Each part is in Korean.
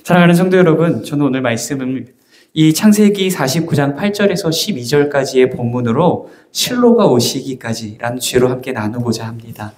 사랑하는 성도 여러분, 저는 오늘 말씀을 이 창세기 49장 8절에서 12절까지의 본문으로 실로가 오시기까지라는 주제로 함께 나누고자 합니다.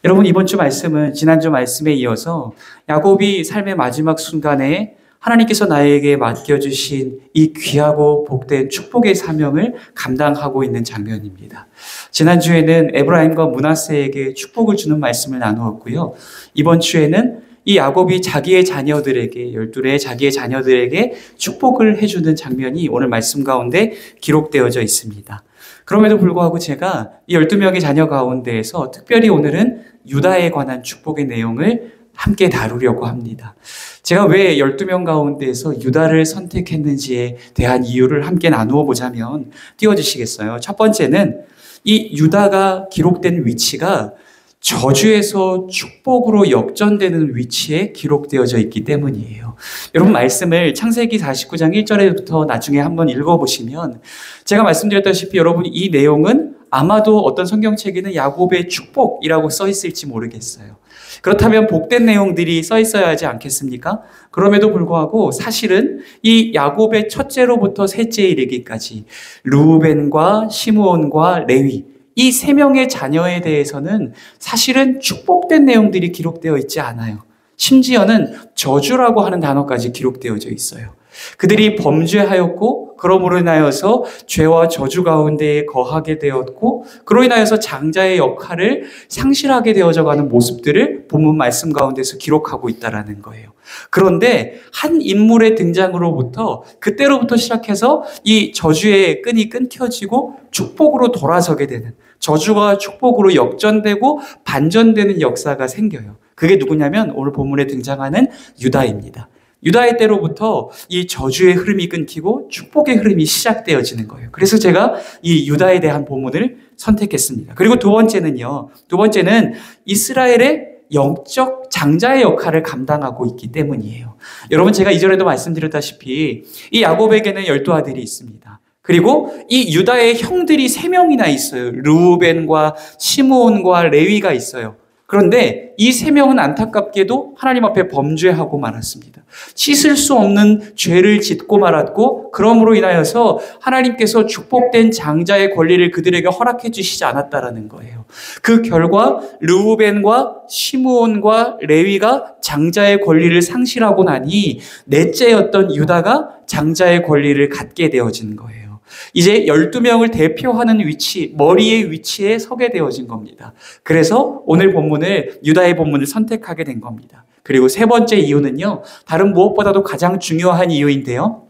여러분, 이번 주 말씀은 지난주 말씀에 이어서 야곱이 삶의 마지막 순간에 하나님께서 나에게 맡겨주신 이 귀하고 복된 축복의 사명을 감당하고 있는 장면입니다. 지난주에는 에브라임과 므낫세에게 축복을 주는 말씀을 나누었고요. 이번 주에는 이 야곱이 자기의 자녀들에게, 12의 자기의 자녀들에게 축복을 해주는 장면이 오늘 말씀 가운데 기록되어져 있습니다. 그럼에도 불구하고 제가 이 12명의 자녀 가운데에서 특별히 오늘은 유다에 관한 축복의 내용을 함께 다루려고 합니다. 제가 왜 12명 가운데에서 유다를 선택했는지에 대한 이유를 함께 나누어 보자면 띄워주시겠어요? 첫 번째는 이 유다가 기록된 위치가 저주에서 축복으로 역전되는 위치에 기록되어져 있기 때문이에요. 여러분, 말씀을 창세기 49장 1절부터 나중에 한번 읽어보시면 제가 말씀드렸다시피 여러분, 이 내용은 아마도 어떤 성경책에는 야곱의 축복이라고 써 있을지 모르겠어요. 그렇다면 복된 내용들이 써 있어야 하지 않겠습니까? 그럼에도 불구하고 사실은 이 야곱의 첫째로부터 셋째에 이르기까지 르우벤과 시므온과 레위, 이 세 명의 자녀에 대해서는 사실은 축복된 내용들이 기록되어 있지 않아요. 심지어는 저주라고 하는 단어까지 기록되어져 있어요. 그들이 범죄하였고 그러므로 인하여서 죄와 저주 가운데에 거하게 되었고 그로 인하여서 장자의 역할을 상실하게 되어져가는 모습들을 본문 말씀 가운데서 기록하고 있다는 거예요. 그런데 한 인물의 등장으로부터 그때로부터 시작해서 이 저주의 끈이 끊겨지고 축복으로 돌아서게 되는, 저주가 축복으로 역전되고 반전되는 역사가 생겨요. 그게 누구냐면 오늘 본문에 등장하는 유다입니다. 유다의 때로부터 이 저주의 흐름이 끊기고 축복의 흐름이 시작되어지는 거예요. 그래서 제가 이 유다에 대한 본문을 선택했습니다. 그리고 두 번째는 이스라엘의 영적 장자의 역할을 감당하고 있기 때문이에요. 여러분, 제가 이전에도 말씀드렸다시피 이 야곱에게는 12아들이 있습니다. 그리고 이 유다의 형들이 3명이나 있어요. 르우벤과 시므온과 레위가 있어요. 그런데 이 3명은 안타깝게도 하나님 앞에 범죄하고 말았습니다. 씻을 수 없는 죄를 짓고 말았고 그러므로 인하여서 하나님께서 축복된 장자의 권리를 그들에게 허락해 주시지 않았다라는 거예요. 그 결과 르우벤과 시므온과 레위가 장자의 권리를 상실하고 나니 넷째였던 유다가 장자의 권리를 갖게 되어진 거예요. 이제 12명을 대표하는 위치, 머리의 위치에 서게 되어진 겁니다. 그래서 오늘 본문을, 유다의 본문을 선택하게 된 겁니다. 그리고 세 번째 이유는요, 다른 무엇보다도 가장 중요한 이유인데요.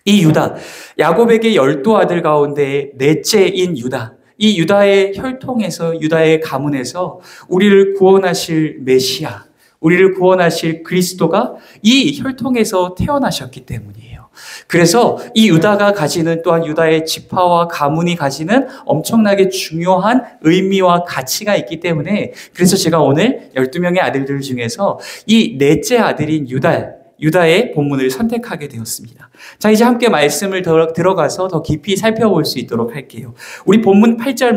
이 유다, 야곱에게 12아들 가운데 넷째인 유다, 이 유다의 혈통에서, 유다의 가문에서 우리를 구원하실 메시아, 우리를 구원하실 그리스도가 이 혈통에서 태어나셨기 때문이에요. 그래서 이 유다가 가지는, 또한 유다의 지파와 가문이 가지는 엄청나게 중요한 의미와 가치가 있기 때문에, 그래서 제가 오늘 12명의 아들들 중에서 이 넷째 아들인 유다의 본문을 선택하게 되었습니다. 자, 이제 함께 말씀을 들어가서 더 깊이 살펴볼 수 있도록 할게요. 우리 본문 8절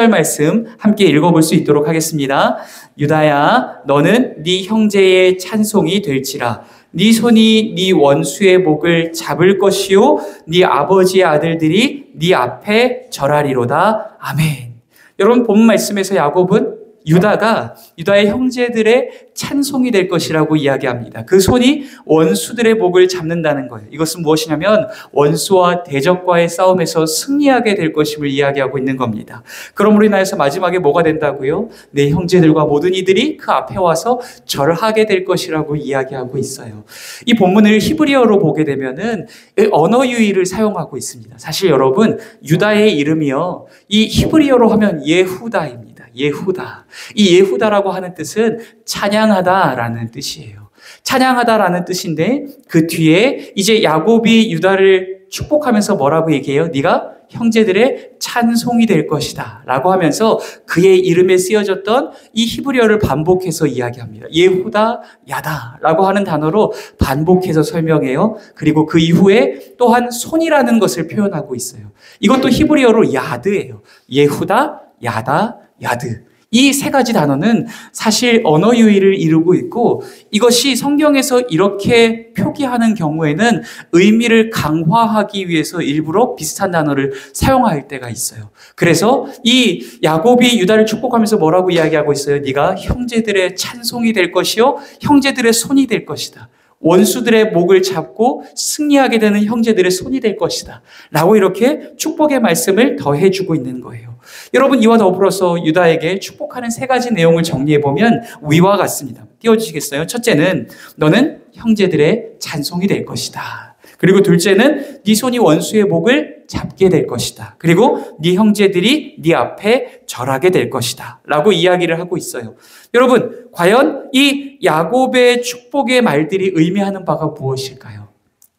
말씀 함께 읽어볼 수 있도록 하겠습니다. 유다야, 너는 네 형제의 찬송이 될지라. 네 손이 네 원수의 목을 잡을 것이요 네 아버지의 아들들이 네 앞에 절하리로다. 아멘. 여러분, 본문 말씀에서 야곱은 유다의 형제들의 찬송이 될 것이라고 이야기합니다. 그 손이 원수들의 목을 잡는다는 거예요. 이것은 무엇이냐면 원수와 대적과의 싸움에서 승리하게 될 것임을 이야기하고 있는 겁니다. 그러므로 인하여서 마지막에 뭐가 된다고요? 내 형제들과 모든 이들이 그 앞에 와서 절하게 될 것이라고 이야기하고 있어요. 이 본문을 히브리어로 보게 되면은 언어 유희를 사용하고 있습니다. 사실 여러분, 유다의 이름이요, 이 히브리어로 하면 예후다입니다. 예후다. 이 예후다라고 하는 뜻은 찬양하다라는 뜻이에요. 찬양하다라는 뜻인데 그 뒤에 이제 야곱이 유다를 축복하면서 뭐라고 얘기해요? 네가 형제들의 찬송이 될 것이다 라고 하면서 그의 이름에 쓰여졌던 이 히브리어를 반복해서 이야기합니다. 예후다, 야다 라고 하는 단어로 반복해서 설명해요. 그리고 그 이후에 또한 손이라는 것을 표현하고 있어요. 이것도 히브리어로 야드예요. 예후다, 야다, 야드. 이 세 가지 단어는 사실 언어 유희를 이루고 있고 이것이 성경에서 이렇게 표기하는 경우에는 의미를 강화하기 위해서 일부러 비슷한 단어를 사용할 때가 있어요. 그래서 이 야곱이 유다를 축복하면서 뭐라고 이야기하고 있어요? 네가 형제들의 찬송이 될 것이요 형제들의 손이 될 것이다. 원수들의 목을 잡고 승리하게 되는 형제들의 손이 될 것이다. 라고 이렇게 축복의 말씀을 더해주고 있는 거예요. 여러분 이와 더불어서 유다에게 축복하는 세 가지 내용을 정리해보면 위와 같습니다. 띄워주시겠어요? 첫째는 너는 형제들의 찬송이 될 것이다. 그리고 둘째는 네 손이 원수의 목을 잡게 될 것이다. 그리고 네 형제들이 네 앞에 절하게 될 것이다. 라고 이야기를 하고 있어요. 여러분 과연 이 야곱의 축복의 말들이 의미하는 바가 무엇일까요?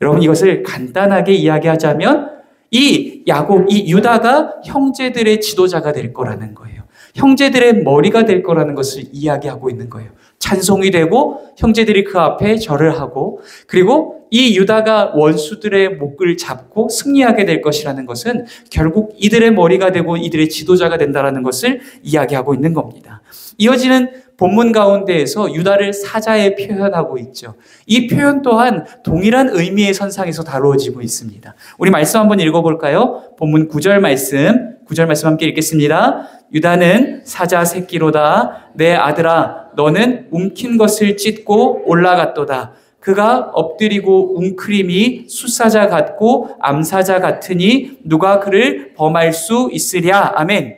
여러분 이것을 간단하게 이야기하자면 이 유다가 형제들의 지도자가 될 거라는 거예요. 형제들의 머리가 될 거라는 것을 이야기하고 있는 거예요. 찬송이 되고 형제들이 그 앞에 절을 하고 그리고 이 유다가 원수들의 목을 잡고 승리하게 될 것이라는 것은 결국 이들의 머리가 되고 이들의 지도자가 된다는 것을 이야기하고 있는 겁니다. 이어지는 본문 가운데에서 유다를 사자에 표현하고 있죠. 이 표현 또한 동일한 의미의 선상에서 다루어지고 있습니다. 우리 말씀 한번 읽어볼까요? 본문 9절 말씀 함께 읽겠습니다. 유다는 사자 새끼로다. 내 아들아 너는 움킨 것을 찢고 올라갔도다. 그가 엎드리고 웅크림이 숫사자 같고 암사자 같으니 누가 그를 범할 수 있으랴. 아멘.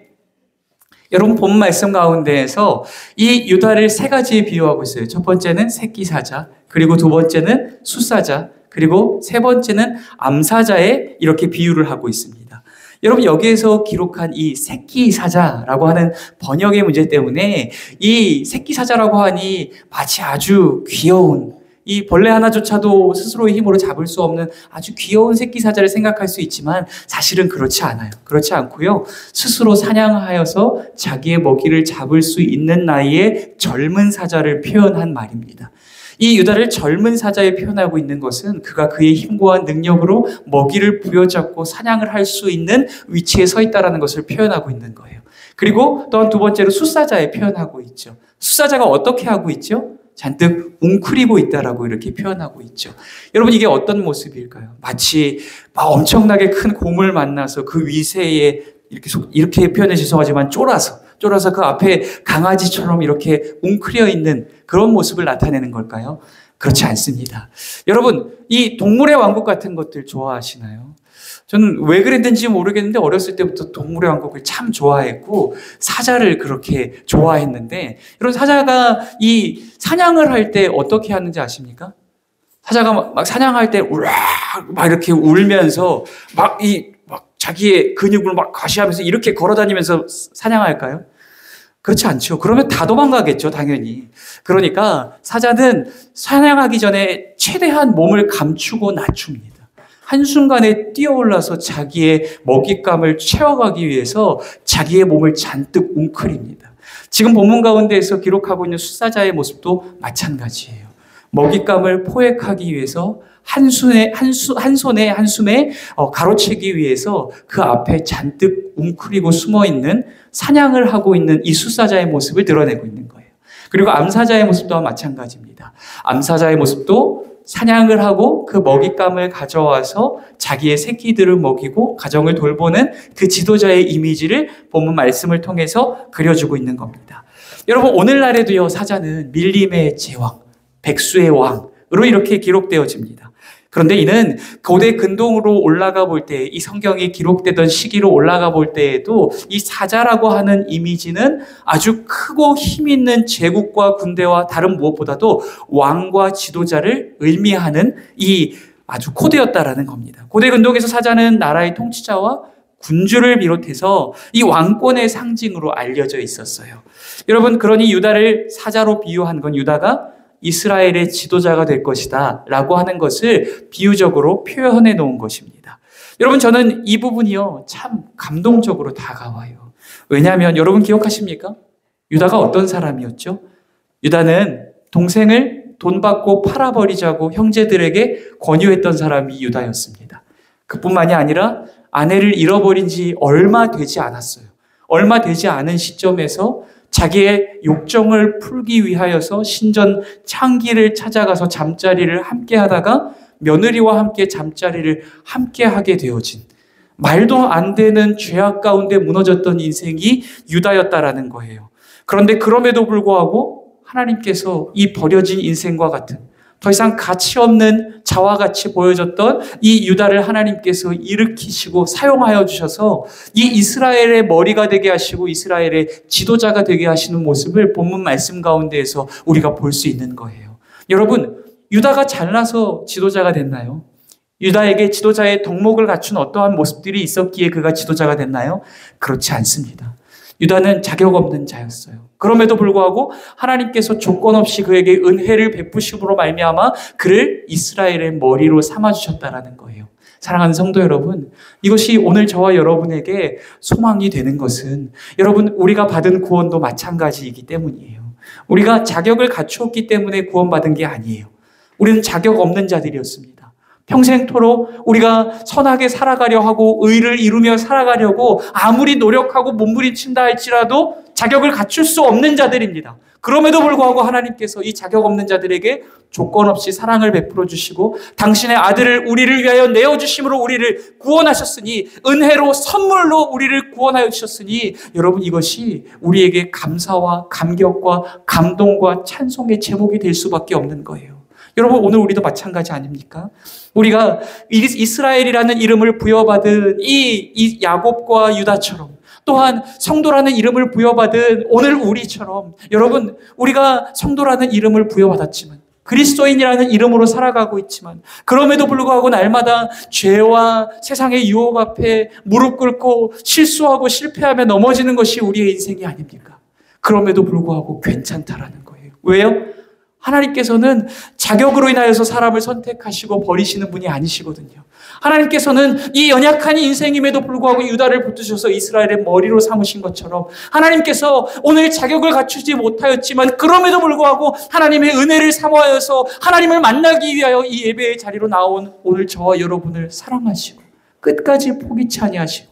여러분 본 말씀 가운데에서 이 유다를 세 가지에 비유하고 있어요. 첫 번째는 새끼 사자, 그리고 두 번째는 숫사자, 그리고 세 번째는 암사자에 이렇게 비유를 하고 있습니다. 여러분 여기에서 기록한 이 새끼 사자라고 하는 번역의 문제 때문에 이 새끼 사자라고 하니 마치 아주 귀여운 이 벌레 하나조차도 스스로의 힘으로 잡을 수 없는 아주 귀여운 새끼 사자를 생각할 수 있지만 사실은 그렇지 않아요. 그렇지 않고요. 스스로 사냥하여서 자기의 먹이를 잡을 수 있는 나이에 젊은 사자를 표현한 말입니다. 이 유다를 젊은 사자에 표현하고 있는 것은 그가 그의 힘과 능력으로 먹이를 부여잡고 사냥을 할 수 있는 위치에 서 있다는 것을 표현하고 있는 거예요. 그리고 또한 두 번째로 숫사자에 표현하고 있죠. 숫사자가 어떻게 하고 있죠? 잔뜩 웅크리고 있다라고 이렇게 표현하고 있죠. 여러분 이게 어떤 모습일까요? 마치 엄청나게 큰 곰을 만나서 그 위세에 이렇게 표현해 죄송하지만 쫄아서 그 앞에 강아지처럼 이렇게 웅크려 있는 그런 모습을 나타내는 걸까요? 그렇지 않습니다. 여러분 이 동물의 왕국 같은 것들 좋아하시나요? 저는 왜 그랬는지 모르겠는데 어렸을 때부터 동물의 왕국을 참 좋아했고 사자를 그렇게 좋아했는데 이런 사자가 이 사냥을 할 때 어떻게 하는지 아십니까? 사자가 막 사냥할 때 우락 막 이렇게 울면서 막 자기의 근육을 막 과시하면서 이렇게 걸어다니면서 사냥할까요? 그렇지 않죠. 그러면 다 도망가겠죠, 당연히. 그러니까 사자는 사냥하기 전에 최대한 몸을 감추고 낮춥니다. 한순간에 뛰어올라서 자기의 먹잇감을 채워가기 위해서 자기의 몸을 잔뜩 웅크립니다. 지금 본문 가운데에서 기록하고 있는 숫사자의 모습도 마찬가지예요. 먹잇감을 포획하기 위해서 한 손에 한숨에 가로채기 위해서 그 앞에 잔뜩 웅크리고 숨어있는 사냥을 하고 있는 이 숫사자의 모습을 드러내고 있는 거예요. 그리고 암사자의 모습도 마찬가지입니다. 암사자의 모습도 사냥을 하고 그 먹잇감을 가져와서 자기의 새끼들을 먹이고 가정을 돌보는 그 지도자의 이미지를 본문 말씀을 통해서 그려주고 있는 겁니다. 여러분 오늘날에도요 사자는 밀림의 제왕, 백수의 왕으로 이렇게 기록되어집니다. 그런데 이는 고대 근동으로 올라가 볼 때 이 성경이 기록되던 시기로 올라가 볼 때에도 이 사자라고 하는 이미지는 아주 크고 힘 있는 제국과 군대와 다른 무엇보다도 왕과 지도자를 의미하는 이 아주 코드였다라는 겁니다. 고대 근동에서 사자는 나라의 통치자와 군주를 비롯해서 이 왕권의 상징으로 알려져 있었어요. 여러분 그러니 유다를 사자로 비유한 건 유다가 이스라엘의 지도자가 될 것이다 라고 하는 것을 비유적으로 표현해 놓은 것입니다. 여러분 저는 이 부분이요 참 감동적으로 다가와요. 왜냐하면 여러분 기억하십니까? 유다가 어떤 사람이었죠? 유다는 동생을 돈 받고 팔아버리자고 형제들에게 권유했던 사람이 유다였습니다. 그뿐만이 아니라 아내를 잃어버린 지 얼마 되지 않았어요. 얼마 되지 않은 시점에서 자기의 욕정을 풀기 위하여서 신전 창기를 찾아가서 잠자리를 함께 하다가 며느리와 함께 잠자리를 함께 하게 되어진, 말도 안 되는 죄악 가운데 무너졌던 인생이 유다였다라는 거예요. 그런데 그럼에도 불구하고 하나님께서 이 버려진 인생과 같은, 더 이상 가치 없는 자와 같이 보여졌던 이 유다를 하나님께서 일으키시고 사용하여 주셔서 이 이스라엘의 머리가 되게 하시고 이스라엘의 지도자가 되게 하시는 모습을 본문 말씀 가운데에서 우리가 볼 수 있는 거예요. 여러분, 유다가 잘나서 지도자가 됐나요? 유다에게 지도자의 덕목을 갖춘 어떠한 모습들이 있었기에 그가 지도자가 됐나요? 그렇지 않습니다. 유다는 자격 없는 자였어요. 그럼에도 불구하고 하나님께서 조건 없이 그에게 은혜를 베푸심으로 말미암아 그를 이스라엘의 머리로 삼아주셨다라는 거예요. 사랑하는 성도 여러분, 이것이 오늘 저와 여러분에게 소망이 되는 것은 여러분, 우리가 받은 구원도 마찬가지이기 때문이에요. 우리가 자격을 갖추었기 때문에 구원받은 게 아니에요. 우리는 자격 없는 자들이었습니다. 평생토록 우리가 선하게 살아가려 하고 의를 이루며 살아가려고 아무리 노력하고 몸부림친다 할지라도 자격을 갖출 수 없는 자들입니다. 그럼에도 불구하고 하나님께서 이 자격 없는 자들에게 조건 없이 사랑을 베풀어 주시고 당신의 아들을 우리를 위하여 내어주심으로 우리를 구원하셨으니, 은혜로 선물로 우리를 구원하여 주셨으니, 여러분, 이것이 우리에게 감사와 감격과 감동과 찬송의 제목이 될 수밖에 없는 거예요. 여러분, 오늘 우리도 마찬가지 아닙니까? 우리가 이스라엘이라는 이름을 부여받은 이 야곱과 유다처럼, 또한 성도라는 이름을 부여받은 오늘 우리처럼, 여러분, 우리가 성도라는 이름을 부여받았지만, 그리스도인이라는 이름으로 살아가고 있지만, 그럼에도 불구하고 날마다 죄와 세상의 유혹 앞에 무릎 꿇고 실수하고 실패하며 넘어지는 것이 우리의 인생이 아닙니까? 그럼에도 불구하고 괜찮다라는 거예요. 왜요? 하나님께서는 자격으로 인하여서 사람을 선택하시고 버리시는 분이 아니시거든요. 하나님께서는 이 연약한 인생임에도 불구하고 유다를 붙드셔서 이스라엘의 머리로 삼으신 것처럼, 하나님께서 오늘 자격을 갖추지 못하였지만 그럼에도 불구하고 하나님의 은혜를 사모하여서 하나님을 만나기 위하여 이 예배의 자리로 나온 오늘 저와 여러분을 사랑하시고 끝까지 포기치 아니하시고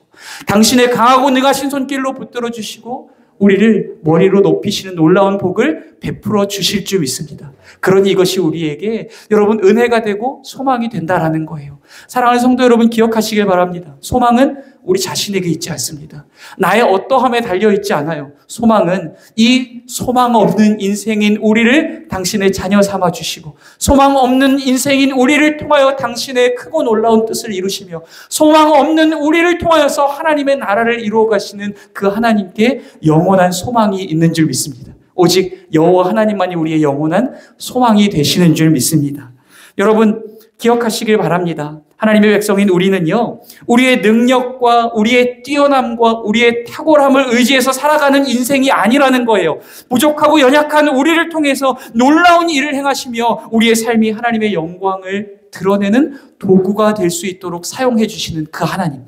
당신의 강하고 능하신 손길로 붙들어 주시고 우리를 머리로 높이시는 놀라운 복을 베풀어 주실 줄 믿습니다. 그러니 이것이 우리에게 여러분 은혜가 되고 소망이 된다라는 거예요. 사랑하는 성도 여러분, 기억하시길 바랍니다. 소망은 우리 자신에게 있지 않습니다. 나의 어떠함에 달려있지 않아요. 소망은 이 소망 없는 인생인 우리를 당신의 자녀 삼아주시고, 소망 없는 인생인 우리를 통하여 당신의 크고 놀라운 뜻을 이루시며, 소망 없는 우리를 통하여서 하나님의 나라를 이루어 가시는 그 하나님께 영원한 소망이 있는 줄 믿습니다. 오직 여호와 하나님만이 우리의 영원한 소망이 되시는 줄 믿습니다. 여러분, 기억하시길 바랍니다. 하나님의 백성인 우리는요, 우리의 능력과 우리의 뛰어남과 우리의 탁월함을 의지해서 살아가는 인생이 아니라는 거예요. 부족하고 연약한 우리를 통해서 놀라운 일을 행하시며 우리의 삶이 하나님의 영광을 드러내는 도구가 될 수 있도록 사용해 주시는 그 하나님,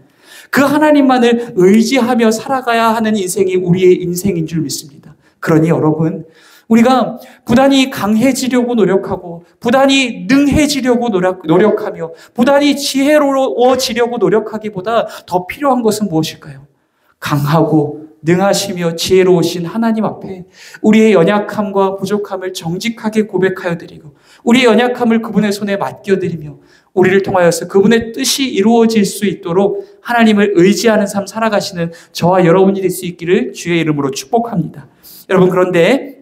그 하나님만을 의지하며 살아가야 하는 인생이 우리의 인생인 줄 믿습니다. 그러니 여러분, 우리가 부단히 강해지려고 노력하고 부단히 능해지려고 노력하며 부단히 지혜로워지려고 노력하기보다 더 필요한 것은 무엇일까요? 강하고 능하시며 지혜로우신 하나님 앞에 우리의 연약함과 부족함을 정직하게 고백하여 드리고 우리의 연약함을 그분의 손에 맡겨드리며 우리를 통하여서 그분의 뜻이 이루어질 수 있도록 하나님을 의지하는 삶 살아가시는 저와 여러분이 될 수 있기를 주의 이름으로 축복합니다. 여러분, 그런데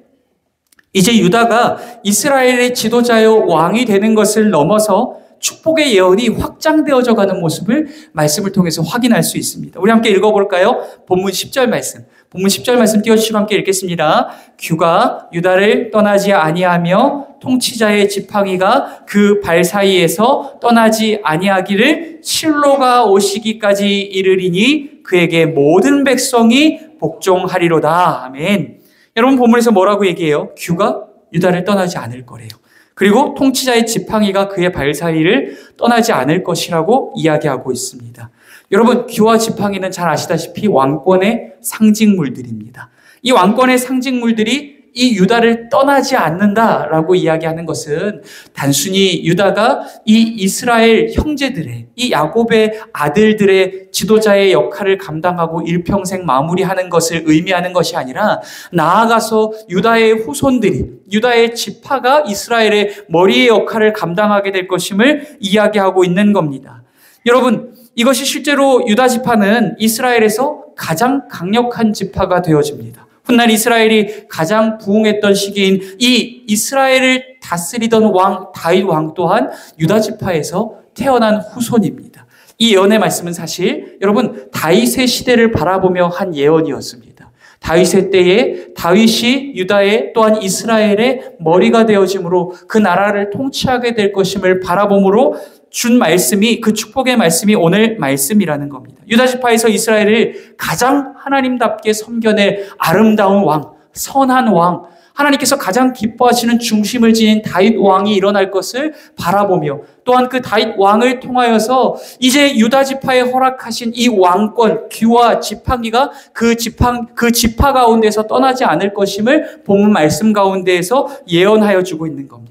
이제 유다가 이스라엘의 지도자요 왕이 되는 것을 넘어서 축복의 예언이 확장되어져 가는 모습을 말씀을 통해서 확인할 수 있습니다. 우리 함께 읽어볼까요? 본문 10절 말씀. 본문 10절 말씀 띄워주시고 함께 읽겠습니다. 규가 유다를 떠나지 아니하며 통치자의 지팡이가 그 발 사이에서 떠나지 아니하기를 실로가 오시기까지 이르리니 그에게 모든 백성이 복종하리로다. 아멘. 여러분, 본문에서 뭐라고 얘기해요? 규가 유다를 떠나지 않을 거래요. 그리고 통치자의 지팡이가 그의 발 사이를 떠나지 않을 것이라고 이야기하고 있습니다. 여러분, 규와 지팡이는 잘 아시다시피 왕권의 상징물들입니다. 이 왕권의 상징물들이 이 유다를 떠나지 않는다라고 이야기하는 것은 단순히 유다가 이 이스라엘 형제들의, 이 야곱의 아들들의 지도자의 역할을 감당하고 일평생 마무리하는 것을 의미하는 것이 아니라 나아가서 유다의 후손들이, 유다의 지파가 이스라엘의 머리의 역할을 감당하게 될 것임을 이야기하고 있는 겁니다. 여러분, 이것이 실제로 유다 지파는 이스라엘에서 가장 강력한 지파가 되어집니다. 훗날 이스라엘이 가장 부흥했던 시기인 이 이스라엘을 다스리던 왕 다윗 왕 또한 유다 지파에서 태어난 후손입니다. 이 예언의 말씀은 사실 여러분 다윗의 시대를 바라보며 한 예언이었습니다. 다윗의 때에 다윗이 유다의 또한 이스라엘의 머리가 되어짐으로 그 나라를 통치하게 될 것임을 바라봄으로 준 말씀이, 그 축복의 말씀이 오늘 말씀이라는 겁니다. 유다 지파에서 이스라엘을 가장 하나님답게 섬겨낼 아름다운 왕, 선한 왕, 하나님께서 가장 기뻐하시는 중심을 지닌 다윗 왕이 일어날 것을 바라보며 또한 그 다윗 왕을 통하여서 이제 유다 지파에 허락하신 이 왕권, 귀와 지팡이가 그 지파 가운데서 떠나지 않을 것임을 본문 말씀 가운데에서 예언하여 주고 있는 겁니다.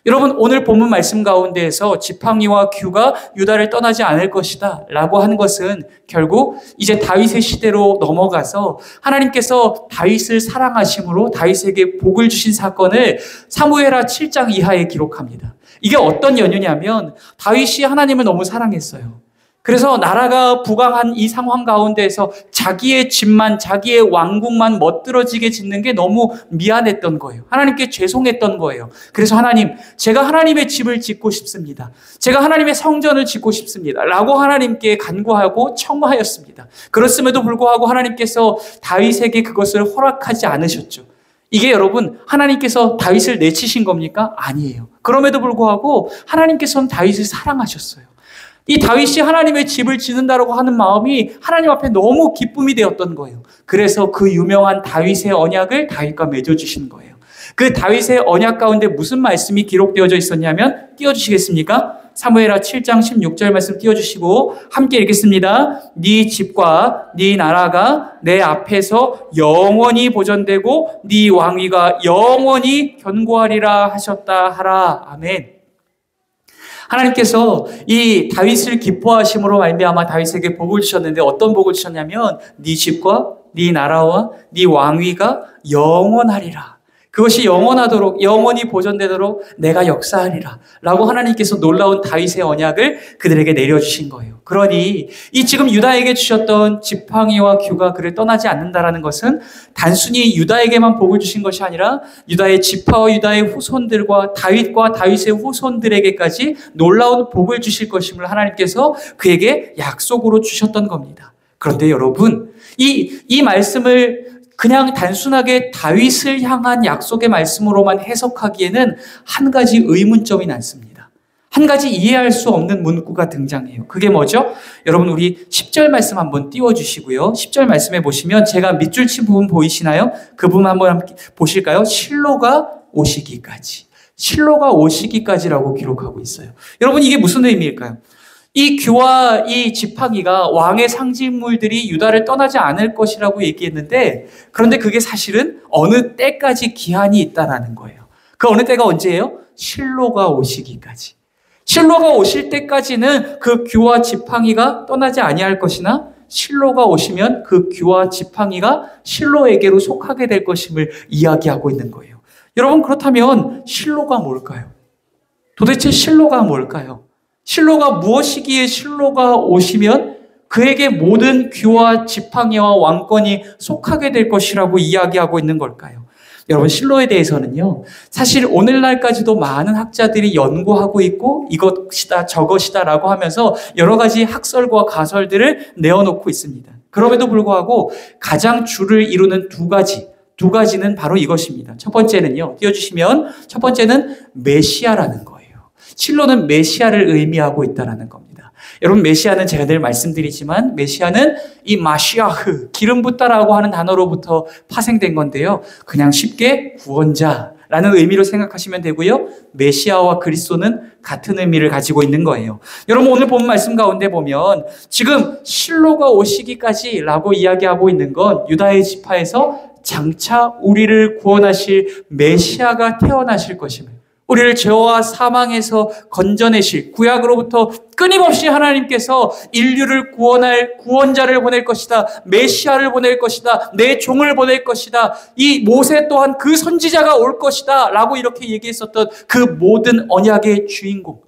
여러분, 오늘 본문 말씀 가운데에서 지팡이와 규가 유다를 떠나지 않을 것이다 라고 하는 것은 결국 이제 다윗의 시대로 넘어가서 하나님께서 다윗을 사랑하심으로 다윗에게 복을 주신 사건을 사무엘하 7장 이하에 기록합니다. 이게 어떤 연유냐면 다윗이 하나님을 너무 사랑했어요. 그래서 나라가 부강한 이 상황 가운데에서 자기의 집만, 자기의 왕국만 멋들어지게 짓는 게 너무 미안했던 거예요. 하나님께 죄송했던 거예요. 그래서 하나님, 제가 하나님의 집을 짓고 싶습니다. 제가 하나님의 성전을 짓고 싶습니다. 라고 하나님께 간구하고 청하였습니다. 그렇음에도 불구하고 하나님께서 다윗에게 그것을 허락하지 않으셨죠. 이게 여러분, 하나님께서 다윗을 내치신 겁니까? 아니에요. 그럼에도 불구하고 하나님께서는 다윗을 사랑하셨어요. 이 다윗이 하나님의 집을 짓는다라고 하는 마음이 하나님 앞에 너무 기쁨이 되었던 거예요. 그래서 그 유명한 다윗의 언약을 다윗과 맺어주신 거예요. 그 다윗의 언약 가운데 무슨 말씀이 기록되어져 있었냐면, 띄워주시겠습니까? 사무엘하 7장 16절 말씀 띄워주시고 함께 읽겠습니다. 네 집과 네 나라가 내 앞에서 영원히 보존되고 네 왕위가 영원히 견고하리라 하셨다 하라. 아멘. 하나님께서 이 다윗을 기뻐하심으로 말미암아 다윗에게 복을 주셨는데 어떤 복을 주셨냐면 네 집과 네 나라와 네 왕위가 영원하리라. 그것이 영원하도록, 영원히 보존되도록 내가 역사하리라 라고 하나님께서 놀라운 다윗의 언약을 그들에게 내려주신 거예요. 그러니 이 지금 유다에게 주셨던 지팡이와 규가 그를 떠나지 않는다라는 것은 단순히 유다에게만 복을 주신 것이 아니라 유다의 지파와 유다의 후손들과 다윗과 다윗의 후손들에게까지 놀라운 복을 주실 것임을 하나님께서 그에게 약속으로 주셨던 겁니다. 그런데 여러분, 이 말씀을 그냥 단순하게 다윗을 향한 약속의 말씀으로만 해석하기에는 한 가지 의문점이 남습니다. 한 가지 이해할 수 없는 문구가 등장해요. 그게 뭐죠? 여러분, 우리 10절 말씀 한번 띄워주시고요. 10절 말씀에 보시면 제가 밑줄 친 부분 보이시나요? 그 부분 한번 보실까요? 실로가 오시기까지. 실로가 오시기까지라고 기록하고 있어요. 여러분, 이게 무슨 의미일까요? 이 규와 이 지팡이가 왕의 상징물들이 유다를 떠나지 않을 것이라고 얘기했는데, 그런데 그게 사실은 어느 때까지 기한이 있다라는 거예요. 그 어느 때가 언제예요? 실로가 오시기까지. 실로가 오실 때까지는 그 규와 지팡이가 떠나지 아니할 것이나 실로가 오시면 그 규와 지팡이가 실로에게로 속하게 될 것임을 이야기하고 있는 거예요. 여러분, 그렇다면 실로가 뭘까요? 도대체 실로가 뭘까요? 실로가 무엇이기에 실로가 오시면 그에게 모든 귀와 지팡이와 왕권이 속하게 될 것이라고 이야기하고 있는 걸까요? 여러분, 실로에 대해서는요, 사실 오늘날까지도 많은 학자들이 연구하고 있고 이것이다 저것이다라고 하면서 여러 가지 학설과 가설들을 내어놓고 있습니다. 그럼에도 불구하고 가장 주를 이루는 두 가지는 바로 이것입니다. 첫 번째는요, 띄워주시면 첫 번째는 메시아라는 거예요. 실로는 메시아를 의미하고 있다는 겁니다. 여러분, 메시아는 제가 늘 말씀드리지만 메시아는 이 마시아흐, 기름 붓다라고 하는 단어로부터 파생된 건데요. 그냥 쉽게 구원자라는 의미로 생각하시면 되고요. 메시아와 그리스도는 같은 의미를 가지고 있는 거예요. 여러분, 오늘 본 말씀 가운데 보면 지금 실로가 오시기까지라고 이야기하고 있는 건 유다의 지파에서 장차 우리를 구원하실 메시아가 태어나실 것임을, 우리를 죄와 사망에서 건져내실, 구약으로부터 끊임없이 하나님께서 인류를 구원할 구원자를 보낼 것이다, 메시아를 보낼 것이다, 내 종을 보낼 것이다, 이 모세 또한 그 선지자가 올 것이다 라고 이렇게 얘기했었던 그 모든 언약의 주인공,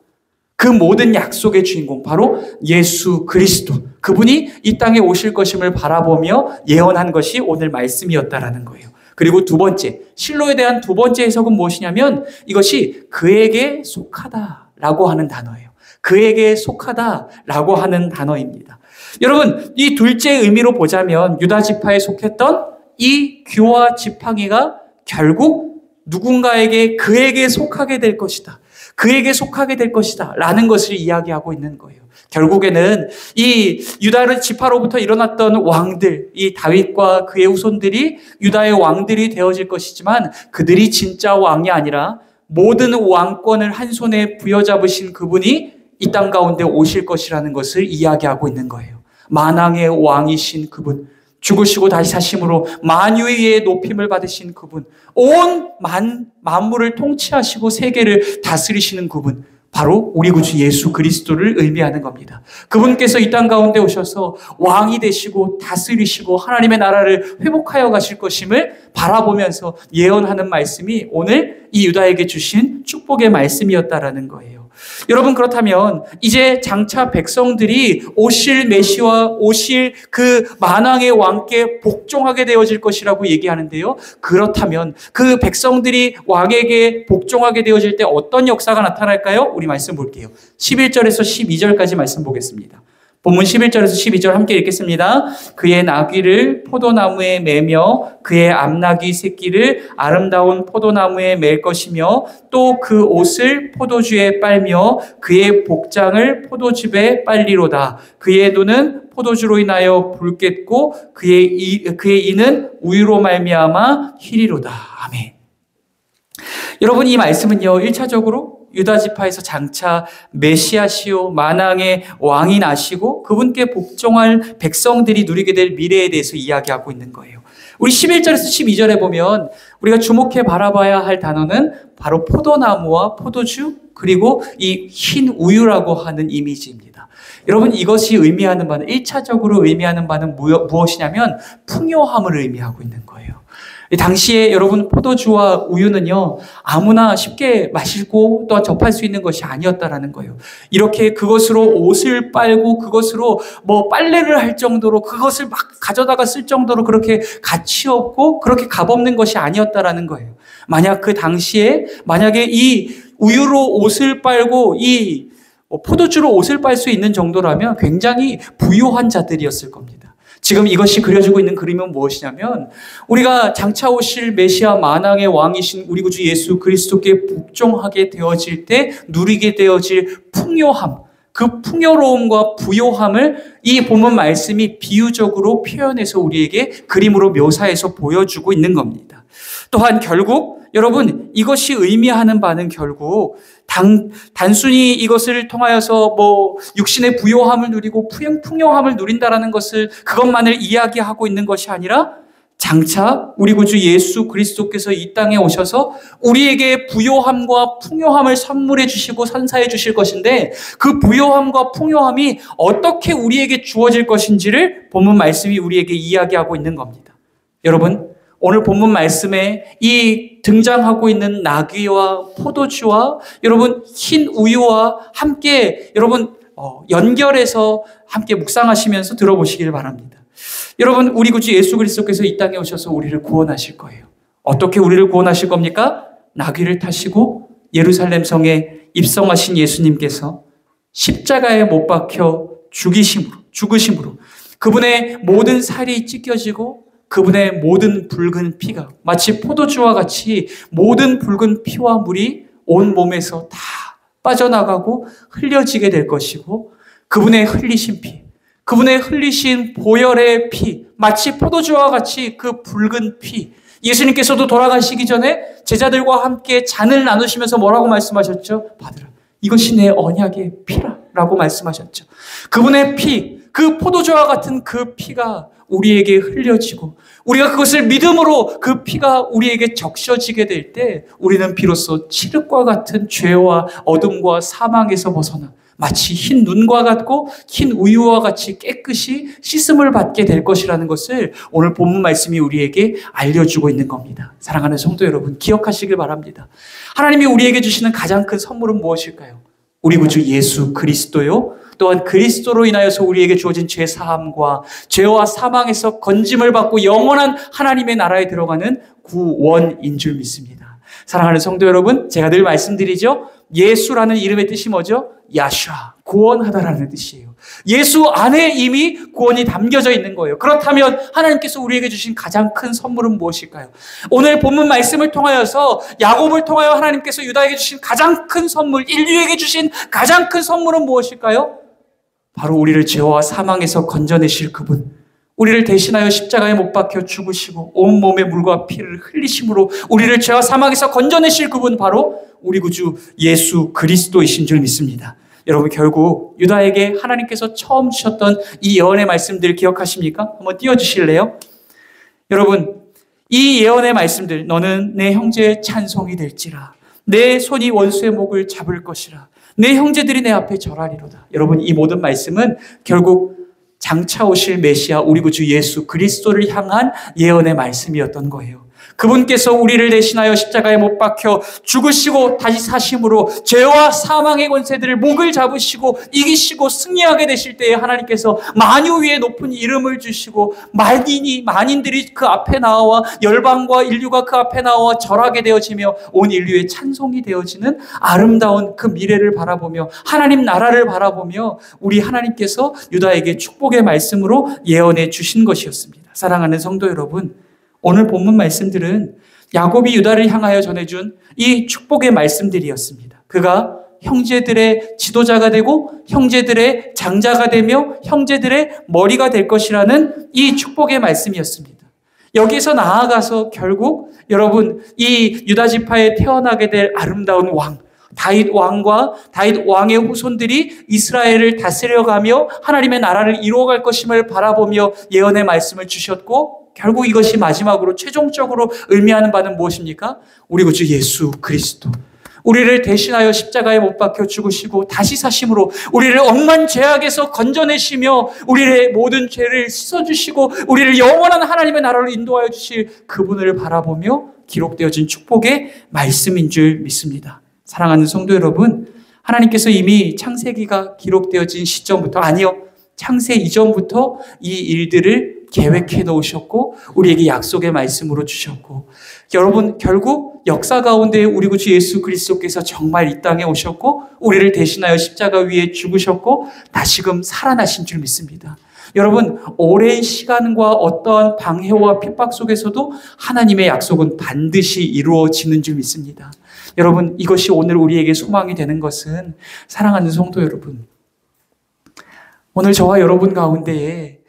그 모든 약속의 주인공, 바로 예수 그리스도, 그분이 이 땅에 오실 것임을 바라보며 예언한 것이 오늘 말씀이었다라는 거예요. 그리고 두 번째, 실로에 대한 두 번째 해석은 무엇이냐면 이것이 그에게 속하다라고 하는 단어예요. 그에게 속하다라고 하는 단어입니다. 여러분, 이 둘째 의미로 보자면 유다 지파에 속했던 이 귀와 지팡이가 결국 누군가에게 그에게 속하게 될 것이다, 그에게 속하게 될 것이다 라는 것을 이야기하고 있는 거예요. 결국에는 이 유다 지파로부터 일어났던 왕들, 이 다윗과 그의 후손들이 유다의 왕들이 되어질 것이지만 그들이 진짜 왕이 아니라 모든 왕권을 한 손에 부여잡으신 그분이 이 땅 가운데 오실 것이라는 것을 이야기하고 있는 거예요. 만왕의 왕이신 그분, 죽으시고 다시 사심으로 만유의 높임을 받으신 그분, 온 만물을 통치하시고 세계를 다스리시는 그분, 바로 우리 구주 예수 그리스도를 의미하는 겁니다. 그분께서 이 땅 가운데 오셔서 왕이 되시고 다스리시고 하나님의 나라를 회복하여 가실 것임을 바라보면서 예언하는 말씀이 오늘 이 유다에게 주신 축복의 말씀이었다라는 거예요. 여러분, 그렇다면 이제 장차 백성들이 오실 메시와 오실 그 만왕의 왕께 복종하게 되어질 것이라고 얘기하는데요. 그렇다면 그 백성들이 왕에게 복종하게 되어질 때 어떤 역사가 나타날까요? 우리 말씀 볼게요. 11절에서 12절까지 말씀 보겠습니다. 본문 11절에서 12절 함께 읽겠습니다. 그의 나귀를 포도나무에 매며 그의 암나귀 새끼를 아름다운 포도나무에 맬 것이며 또 그 옷을 포도주에 빨며 그의 복장을 포도즙에 빨리로다. 그의 눈은 포도주로 인하여 붉겠고 그의 이는 우유로 말미암아 희리로다. 아멘. 여러분, 이 말씀은요, 1차적으로 유다 지파에서 장차 메시아시오 만왕의 왕이 나시고 그분께 복종할 백성들이 누리게 될 미래에 대해서 이야기하고 있는 거예요. 우리 11절에서 12절에 보면 우리가 주목해 바라봐야 할 단어는 바로 포도나무와 포도주, 그리고 이 흰 우유라고 하는 이미지입니다. 여러분, 이것이 의미하는 바는 1차적으로 의미하는 바는 무엇이냐면 풍요함을 의미하고 있는 거예요. 당시에 여러분, 포도주와 우유는요, 아무나 쉽게 마시고 또 접할 수 있는 것이 아니었다라는 거예요. 이렇게 그것으로 옷을 빨고 그것으로 뭐 빨래를 할 정도로, 그것을 막 가져다가 쓸 정도로 그렇게 가치 없고 그렇게 값없는 것이 아니었다라는 거예요. 만약 그 당시에 만약에 이 우유로 옷을 빨고 이 포도주로 옷을 빨 수 있는 정도라면 굉장히 부유한 자들이었을 겁니다. 지금 이것이 그려지고 있는 그림은 무엇이냐면 우리가 장차 오실 메시아 만왕의 왕이신 우리 구주 예수 그리스도께 복종하게 되어질 때 누리게 되어질 풍요함, 그 풍요로움과 부요함을 이 본문 말씀이 비유적으로 표현해서 우리에게 그림으로 묘사해서 보여주고 있는 겁니다. 또한 결국 여러분, 이것이 의미하는 바는 결국 단순히 이것을 통하여서 뭐 육신의 부요함을 누리고 풍요함을 누린다라는 것을, 그것만을 이야기하고 있는 것이 아니라 장차 우리 구주 예수 그리스도께서 이 땅에 오셔서 우리에게 부요함과 풍요함을 선물해 주시고 선사해 주실 것인데, 그 부요함과 풍요함이 어떻게 우리에게 주어질 것인지를 본문 말씀이 우리에게 이야기하고 있는 겁니다. 여러분, 오늘 본문 말씀에 이 등장하고 있는 나귀와 포도주와 여러분 흰 우유와 함께 여러분 연결해서 함께 묵상하시면서 들어보시길 바랍니다. 여러분, 우리 구주 예수 그리스도께서 이 땅에 오셔서 우리를 구원하실 거예요. 어떻게 우리를 구원하실 겁니까? 나귀를 타시고 예루살렘 성에 입성하신 예수님께서 십자가에 못 박혀 죽으심으로 그분의 모든 살이 찢겨지고 그분의 모든 붉은 피가 마치 포도주와 같이 모든 붉은 피와 물이 온 몸에서 다 빠져나가고 흘려지게 될 것이고, 그분의 흘리신 피, 그분의 흘리신 보혈의 피, 마치 포도주와 같이 그 붉은 피, 예수님께서도 돌아가시기 전에 제자들과 함께 잔을 나누시면서 뭐라고 말씀하셨죠? 받으라, 이것이 내 언약의 피라 라고 말씀하셨죠. 그분의 피, 그 포도주와 같은 그 피가 우리에게 흘려지고 우리가 그것을 믿음으로 그 피가 우리에게 적셔지게 될 때 우리는 비로소 칠흑과 같은 죄와 어둠과 사망에서 벗어나 마치 흰 눈과 같고 흰 우유와 같이 깨끗이 씻음을 받게 될 것이라는 것을 오늘 본문 말씀이 우리에게 알려주고 있는 겁니다. 사랑하는 성도 여러분, 기억하시길 바랍니다. 하나님이 우리에게 주시는 가장 큰 선물은 무엇일까요? 우리 구주 예수 그리스도요. 또한 그리스도로 인하여서 우리에게 주어진 죄 사함과 죄와 사망에서 건짐을 받고 영원한 하나님의 나라에 들어가는 구원인 줄 믿습니다. 사랑하는 성도 여러분, 제가 늘 말씀드리죠. 예수라는 이름의 뜻이 뭐죠? 야샤, 구원하다라는 뜻이에요. 예수 안에 이미 구원이 담겨져 있는 거예요. 그렇다면 하나님께서 우리에게 주신 가장 큰 선물은 무엇일까요? 오늘 본문 말씀을 통하여서 야곱을 통하여 하나님께서 유다에게 주신 가장 큰 선물, 인류에게 주신 가장 큰 선물은 무엇일까요? 바로 우리를 죄와 사망에서 건져내실 그분, 우리를 대신하여 십자가에 못 박혀 죽으시고 온몸에 물과 피를 흘리심으로 우리를 죄와 사망에서 건져내실 그분, 바로 우리 구주 예수 그리스도이신 줄 믿습니다. 여러분, 결국 유다에게 하나님께서 처음 주셨던 이 예언의 말씀들 기억하십니까? 한번 띄워주실래요? 여러분, 이 예언의 말씀들, 너는 내 형제의 찬송이 될지라, 내 손이 원수의 목을 잡을 것이라, 내 형제들이 내 앞에 절하리로다. 여러분, 이 모든 말씀은 결국 장차 오실 메시아 우리 구주 예수 그리스도를 향한 예언의 말씀이었던 거예요. 그분께서 우리를 대신하여 십자가에 못 박혀 죽으시고 다시 사심으로 죄와 사망의 권세들을 목을 잡으시고 이기시고 승리하게 되실 때에 하나님께서 만유 위에 높은 이름을 주시고 만인들이 그 앞에 나와 열방과 인류가 그 앞에 나와 절하게 되어지며 온 인류의 찬송이 되어지는 아름다운 그 미래를 바라보며 하나님 나라를 바라보며 우리 하나님께서 유다에게 축복의 말씀으로 예언해 주신 것이었습니다. 사랑하는 성도 여러분, 오늘 본문 말씀들은 야곱이 유다를 향하여 전해준 이 축복의 말씀들이었습니다. 그가 형제들의 지도자가 되고 형제들의 장자가 되며 형제들의 머리가 될 것이라는 이 축복의 말씀이었습니다. 여기서 나아가서 결국 여러분, 이 유다 지파에 태어나게 될 아름다운 왕, 다윗 왕과 다윗 왕의 후손들이 이스라엘을 다스려가며 하나님의 나라를 이루어갈 것임을 바라보며 예언의 말씀을 주셨고, 결국 이것이 마지막으로 최종적으로 의미하는 바는 무엇입니까? 우리 구주 예수 그리스도, 우리를 대신하여 십자가에 못 박혀 죽으시고 다시 사심으로 우리를 억만 죄악에서 건져내시며 우리의 모든 죄를 씻어주시고 우리를 영원한 하나님의 나라로 인도하여 주실 그분을 바라보며 기록되어진 축복의 말씀인 줄 믿습니다. 사랑하는 성도 여러분, 하나님께서 이미 창세기가 기록되어진 시점부터, 아니요, 창세 이전부터 이 일들을 계획해 놓으셨고 우리에게 약속의 말씀으로 주셨고, 여러분, 결국 역사 가운데 우리 구주 예수 그리스도께서 정말 이 땅에 오셨고 우리를 대신하여 십자가 위에 죽으셨고 다시금 살아나신 줄 믿습니다. 여러분, 오랜 시간과 어떠한 방해와 핍박 속에서도 하나님의 약속은 반드시 이루어지는 줄 믿습니다. 여러분, 이것이 오늘 우리에게 소망이 되는 것은, 사랑하는 성도 여러분, 오늘 저와 여러분 가운데에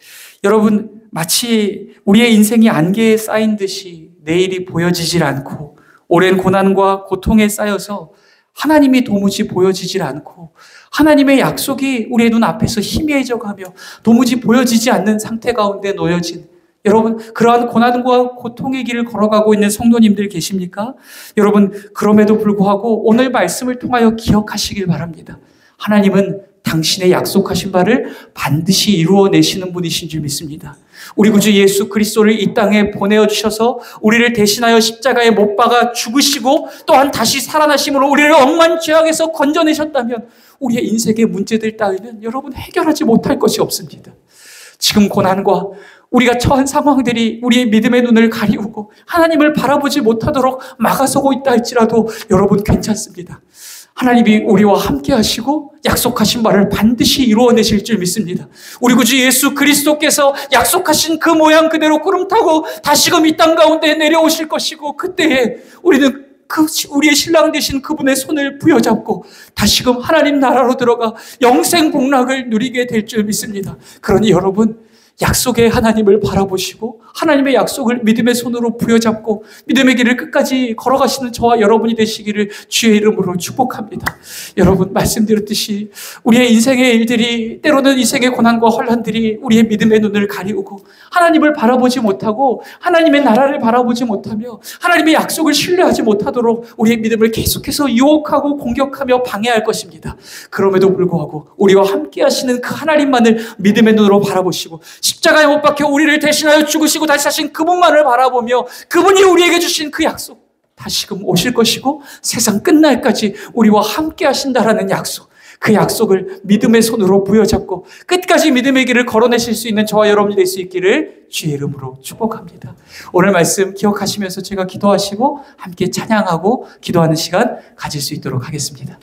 여러분 마치 우리의 인생이 안개에 쌓인 듯이 내일이 보여지질 않고 오랜 고난과 고통에 쌓여서 하나님이 도무지 보여지질 않고 하나님의 약속이 우리의 눈앞에서 희미해져가며 도무지 보여지지 않는 상태 가운데 놓여진, 여러분, 그러한 고난과 고통의 길을 걸어가고 있는 성도님들 계십니까? 여러분, 그럼에도 불구하고 오늘 말씀을 통하여 기억하시길 바랍니다. 하나님은 당신의 약속하신 바를 반드시 이루어내시는 분이신 줄 믿습니다. 우리 구주 예수 그리스도를 이 땅에 보내주셔서 우리를 대신하여 십자가에 못 박아 죽으시고 또한 다시 살아나심으로 우리를 억만 죄악에서 건져내셨다면 우리의 인생의 문제들 따위는 여러분 해결하지 못할 것이 없습니다. 지금 고난과 우리가 처한 상황들이 우리의 믿음의 눈을 가리우고 하나님을 바라보지 못하도록 막아서고 있다 할지라도 여러분 괜찮습니다. 하나님이 우리와 함께 하시고 약속하신 바를 반드시 이루어내실 줄 믿습니다. 우리 구주 예수 그리스도께서 약속하신 그 모양 그대로 구름 타고 다시금 이 땅 가운데 내려오실 것이고, 그때에 우리는 우리의 신랑 되신 그분의 손을 부여잡고 다시금 하나님 나라로 들어가 영생 복락을 누리게 될 줄 믿습니다. 그러니 여러분, 약속의 하나님을 바라보시고 하나님의 약속을 믿음의 손으로 부여잡고 믿음의 길을 끝까지 걸어가시는 저와 여러분이 되시기를 주의 이름으로 축복합니다. 여러분, 말씀드렸듯이 우리의 인생의 일들이, 때로는 인생의 고난과 혼란들이 우리의 믿음의 눈을 가리우고 하나님을 바라보지 못하고 하나님의 나라를 바라보지 못하며 하나님의 약속을 신뢰하지 못하도록 우리의 믿음을 계속해서 유혹하고 공격하며 방해할 것입니다. 그럼에도 불구하고 우리와 함께 하시는 그 하나님만을 믿음의 눈으로 바라보시고 십자가에 못 박혀 우리를 대신하여 죽으시고 다시 하신 그분만을 바라보며 그분이 우리에게 주신 그 약속, 다시금 오실 것이고 세상 끝날까지 우리와 함께 하신다라는 약속, 그 약속을 믿음의 손으로 부여잡고 끝까지 믿음의 길을 걸어내실 수 있는 저와 여러분이 될 수 있기를 주의 이름으로 축복합니다. 오늘 말씀 기억하시면서 제가 기도하시고 함께 찬양하고 기도하는 시간 가질 수 있도록 하겠습니다.